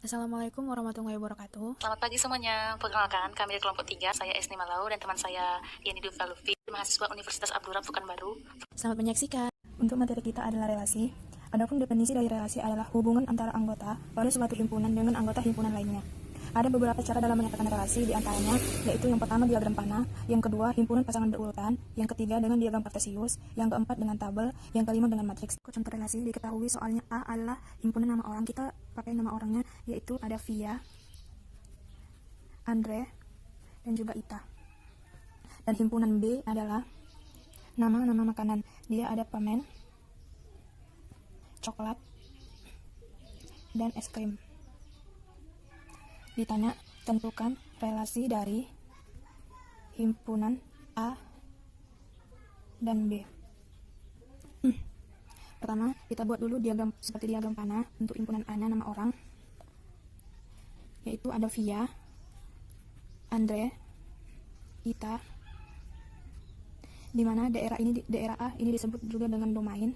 Assalamualaikum warahmatullahi wabarakatuh. Selamat pagi semuanya. Perkenalkan, kami dari kelompok 3, saya Esni Malau dan teman saya Yani Dulfa Lutfi, mahasiswa Universitas Abdurrahman Pekanbaru. Selamat menyaksikan. Untuk materi kita adalah relasi. Adapun definisi dari relasi adalah hubungan antara anggota pada suatu himpunan dengan anggota himpunan lainnya. Ada beberapa cara dalam menyatakan relasi, di antaranya yaitu yang pertama diagram panah, yang kedua himpunan pasangan berurutan, yang ketiga dengan diagram kartesius, yang keempat dengan tabel, yang kelima dengan matriks. Contoh relasi diketahui soalnya A adalah himpunan nama orang, kita pakai nama orangnya yaitu ada Via, Andre, dan juga Ita. Dan himpunan B adalah nama-nama makanan, dia ada permen, coklat, dan es krim. Ditanya, tentukan relasi dari himpunan A dan B. Pertama, kita buat dulu diagram seperti diagram panah. Untuk himpunan A-nya nama orang, yaitu ada Via, Andre, Ita, di mana daerah A ini disebut juga dengan domain.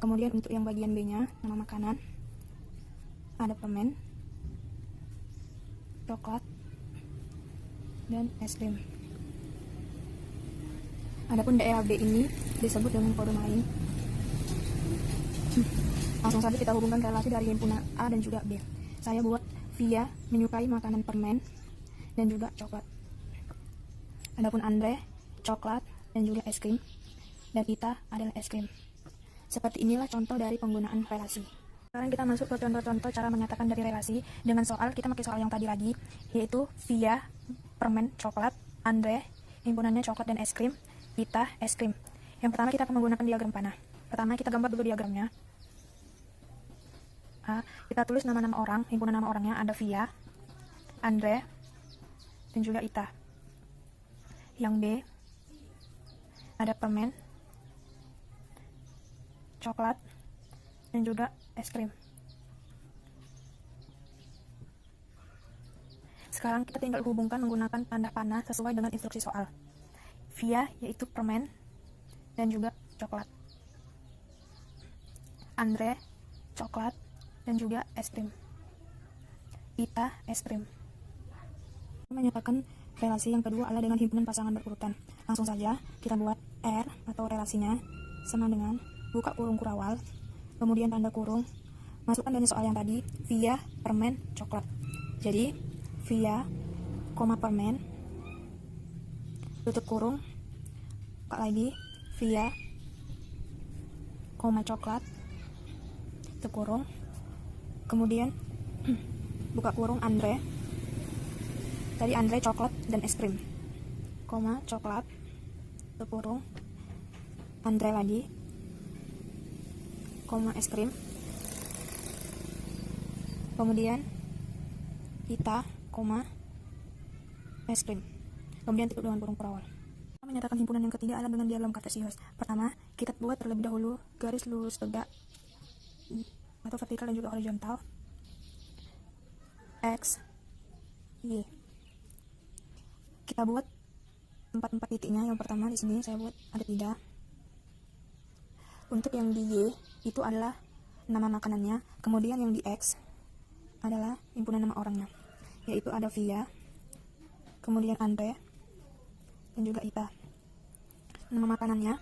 Kemudian untuk yang bagian B-nya, nama makanan, ada permen, coklat, dan es krim. Adapun daerah B ini disebut dengan kode domain. Langsung saja kita hubungkan relasi dari himpunan A dan juga B. Saya buat Via menyukai makanan permen dan juga coklat. Adapun Andre, coklat dan juga es krim, dan Ita adalah es krim. Seperti inilah contoh dari penggunaan relasi. Sekarang kita masuk ke contoh-contoh cara menyatakan dari relasi dengan soal. Kita pakai soal yang tadi lagi, yaitu Via, permen, coklat, Andre, himpunannya coklat dan es krim, Ita, es krim. Yang pertama kita akan menggunakan diagram panah. Pertama kita gambar dulu diagramnya. Kita tulis nama-nama orang, himpunan nama orangnya ada Via, Andre, dan juga Ita. Yang B ada permen, coklat, dan juga es krim. Sekarang kita tinggal hubungkan menggunakan tanda panah sesuai dengan instruksi soal. Via yaitu permen dan juga coklat, Andre coklat dan juga es krim, Ita es krim. Menyatakan relasi yang kedua adalah dengan himpunan pasangan berurutan. Langsung saja kita buat R atau relasinya sama dengan buka kurung kurawal, kemudian tanda kurung, masukkan dari soal yang tadi, Via, permen, coklat. Jadi Via, permen, tutup kurung, buka lagi, Via, coklat, tutup kurung, kemudian buka kurung Andre, tadi Andre coklat dan es krim, coklat, tutup kurung, Andre lagi, es krim, kemudian Ita, es krim, kemudian tutup dengan kurung kurawal. Menyatakan himpunan yang ketiga adalah dengan diagram kartesius. Pertama, kita buat terlebih dahulu garis lurus tegak atau vertikal dan juga horizontal, X, Y. Kita buat empat titiknya. Yang pertama di sini saya buat ada 3. Untuk yang di Y itu adalah nama makanannya, kemudian yang di X adalah himpunan nama orangnya, yaitu ada Via, kemudian Andre, dan juga Ita. Nama makanannya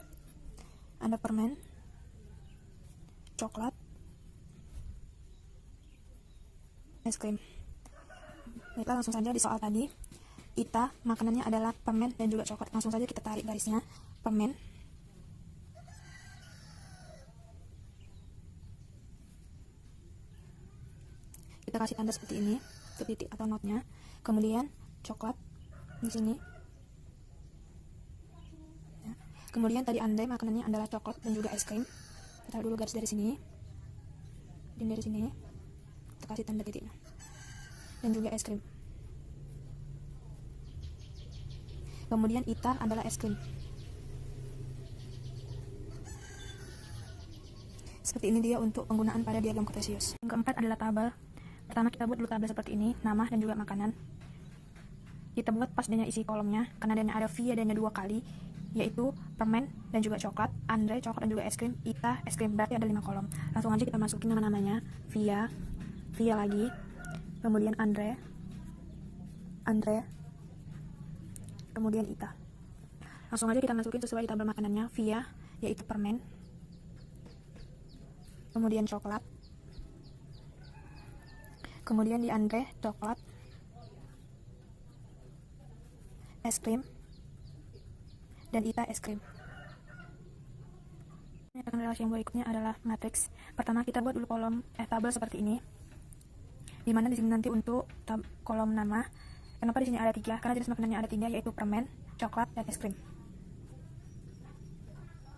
ada permen, coklat, es krim. Baiklah, langsung saja di soal tadi, Ita makanannya adalah permen dan juga coklat. Langsung saja kita tarik garisnya, permen, kita kasih tanda seperti ini untuk titik atau notnya, kemudian coklat di sini. Kemudian tadi Andre makanannya adalah coklat dan juga es krim. Kita taruh dulu garis dari sini dan dari sini kita kasih tanda titiknya, dan juga es krim. Kemudian Ita adalah es krim. Seperti ini dia untuk penggunaan pada diagram kartesius. Yang keempat adalah tabel. Pertama kita buat dulu tabel seperti ini, nama dan juga makanan. Kita buat pas danya isi kolomnya, karena danya ada Via danya 2 kali, yaitu permen dan juga coklat, Andre coklat dan juga es krim, Ita es krim, berarti ada 5 kolom. Langsung aja kita masukin nama-namanya, Via, Via lagi, kemudian Andre, kemudian Ita. Langsung aja kita masukin sesuai di tabel makanannya. Via yaitu permen, kemudian coklat, kemudian di Andre coklat, es krim, dan Ita es krim. Menyatakan relasi yang berikutnya adalah matriks. Pertama kita buat dulu kolom tabel seperti ini, dimana di sini nanti untuk kolom nama. Kenapa di sini ada 3? Karena jenis makanannya ada 3, yaitu permen, coklat, dan es krim.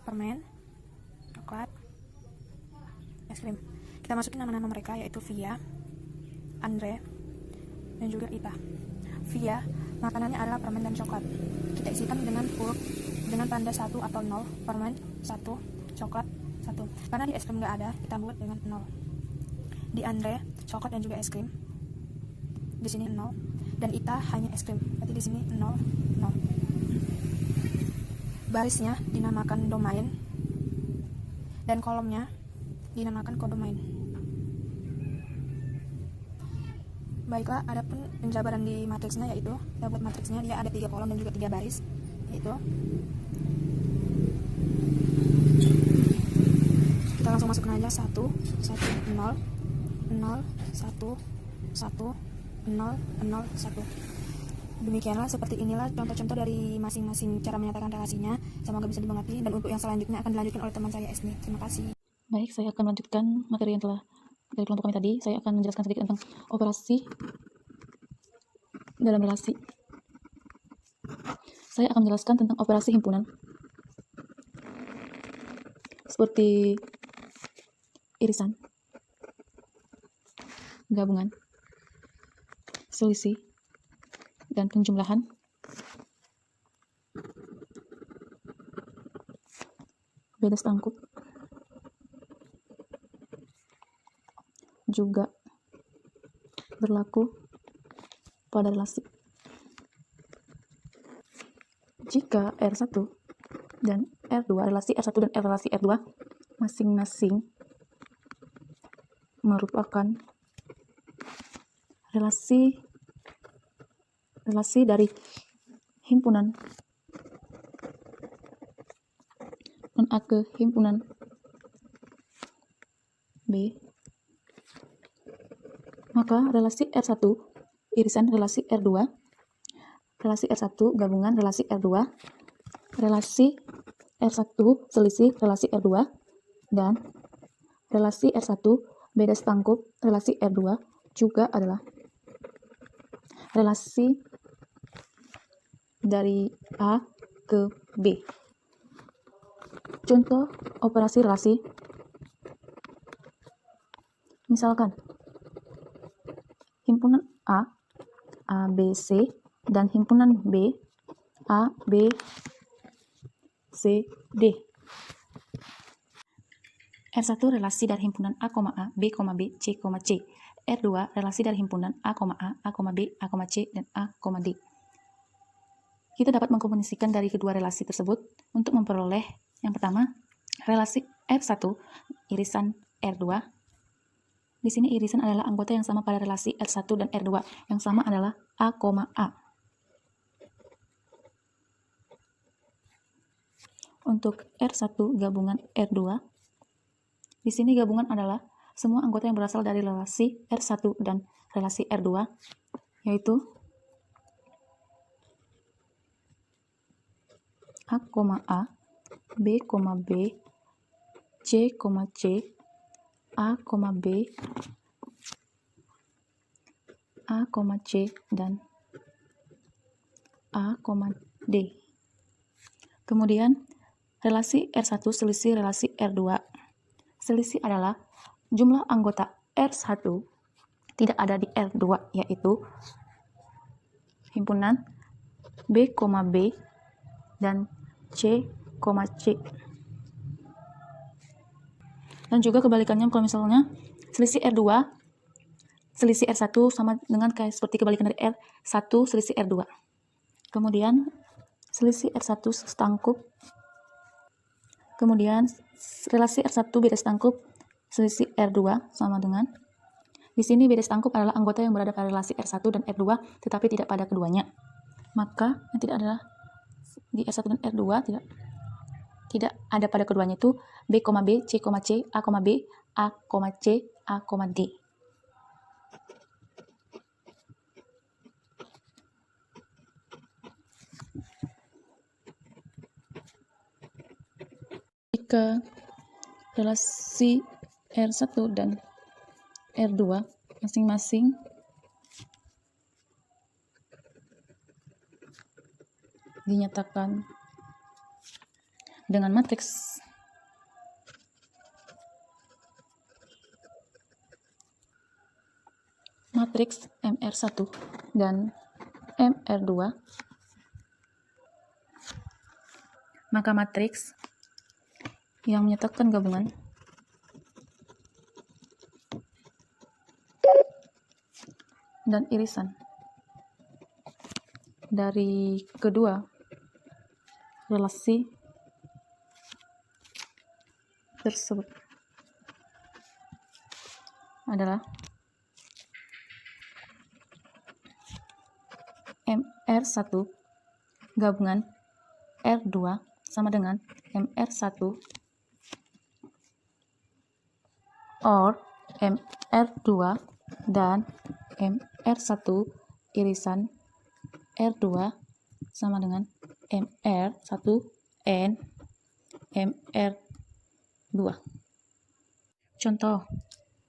Permen, coklat, es krim. Kita masukin nama-nama mereka, yaitu Via, Andre, dan juga Ita. Via, makanannya adalah permen dan coklat. Kita isikan dengan huruf dengan tanda 1 atau 0. Permen 1, coklat 1. Karena di es krim nggak ada, kita buat dengan 0. Di Andre, coklat dan juga es krim. Di sini 0. Dan Ita hanya es krim. Berarti di sini 0, 0. Barisnya dinamakan domain dan kolomnya dinamakan kodomain. Baiklah, adapun penjabaran di matriksnya yaitu kita buat matriksnya, dia ada 3 kolom dan juga 3 baris, yaitu kita langsung masukkan aja 1, 1, 0, 0, 1, 1, 0, 0, 1. Demikianlah, seperti inilah contoh-contoh dari masing-masing cara menyatakan relasinya. Semoga bisa dimengerti, dan untuk yang selanjutnya akan dilanjutkan oleh teman saya Esni. Terima kasih. Baik, saya akan melanjutkan materi yang telah dari kelompok kami tadi. Saya akan menjelaskan sedikit tentang operasi dalam relasi. Saya akan menjelaskan tentang operasi himpunan. Seperti irisan, gabungan, selisih, dan penjumlahan. Beda setangkup juga berlaku pada relasi. Jika R1 dan R2, relasi R1 dan relasi R2 masing-masing merupakan relasi dari himpunan non A ke himpunan B, maka relasi R1 irisan relasi R2, relasi R1 gabungan relasi R2, relasi R1 selisih relasi R2, dan relasi R1 beda setangkup relasi R2 juga adalah relasi dari A ke B. Contoh operasi relasi, misalkan himpunan A, A, B, C, dan himpunan B, A, B, C, D. R1 relasi dari himpunan A, B, C, C. R2 relasi dari himpunan A, B, C, dan A, D. Kita dapat mengkomunikasikan dari kedua relasi tersebut untuk memperoleh yang pertama, relasi R1 irisan R2. Di sini irisan adalah anggota yang sama pada relasi R1 dan R2. Yang sama adalah A, A. Untuk R1 gabungan R2, di sini gabungan adalah semua anggota yang berasal dari relasi R1 dan relasi R2, yaitu A, B, B, C, C, A, B, A, C, dan A, D. Kemudian relasi R1 selisih relasi R2. Selisih adalah jumlah anggota R1 tidak ada di R2, yaitu himpunan B, B, dan C, C. Dan juga kebalikannya, kalau misalnya selisih R2, selisih R1 sama dengan kayak seperti kebalikan dari R1 selisih R2. Kemudian selisih R1 setangkup. Kemudian relasi R1 beda setangkup, selisih R2 sama dengan Di sini B stangkup adalah anggota yang berada pada relasi R1 dan R2, tetapi tidak pada keduanya. Maka yang tidak adalah di R1 dan R2 tidak ada pada keduanya itu B, B, C, C, A, B, A, C, A, D. Jika relasi R1 dan R2 masing-masing dinyatakan dengan matriks MR1 dan MR2, maka matriks yang menyatakan gabungan dan irisan dari kedua relasi tersebut adalah MR1 gabungan R2 sama dengan MR1 or MR2 dan MR1 irisan R2 sama dengan MR1 and MR2. Contoh,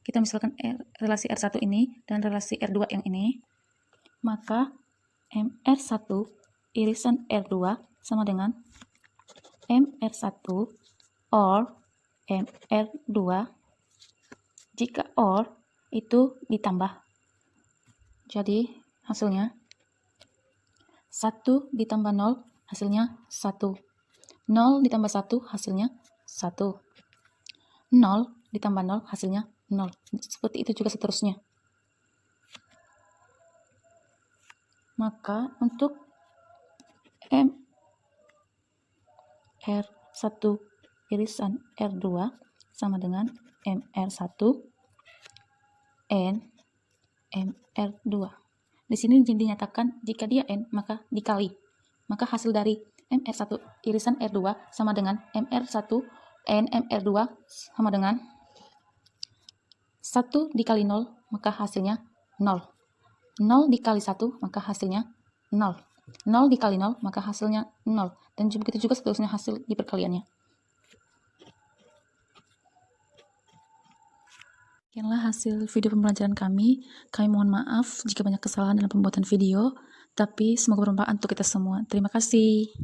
kita misalkan relasi R1 ini dan relasi R2 yang ini, maka MR1 irisan R2 sama dengan MR1 or MR2 jika or itu ditambah. Jadi hasilnya 1 ditambah 0 hasilnya 1. 0 ditambah 1 hasilnya 1. 0 ditambah 0 hasilnya 0. Seperti itu juga seterusnya. Maka untuk MR1 irisan R2 sama dengan MR1 N MR2. Di sini dinyatakan jika dia N maka dikali. Maka hasil dari MR1 irisan R2 sama dengan MR1 N MR2 sama dengan 1 dikali 0 maka hasilnya 0. 0 dikali 1 maka hasilnya 0. 0 dikali 0 maka hasilnya 0. Dan begitu juga seterusnya hasil di perkaliannya. Demikianlah hasil video pembelajaran kami. Kami mohon maaf jika banyak kesalahan dalam pembuatan video, tapi semoga bermanfaat untuk kita semua. Terima kasih.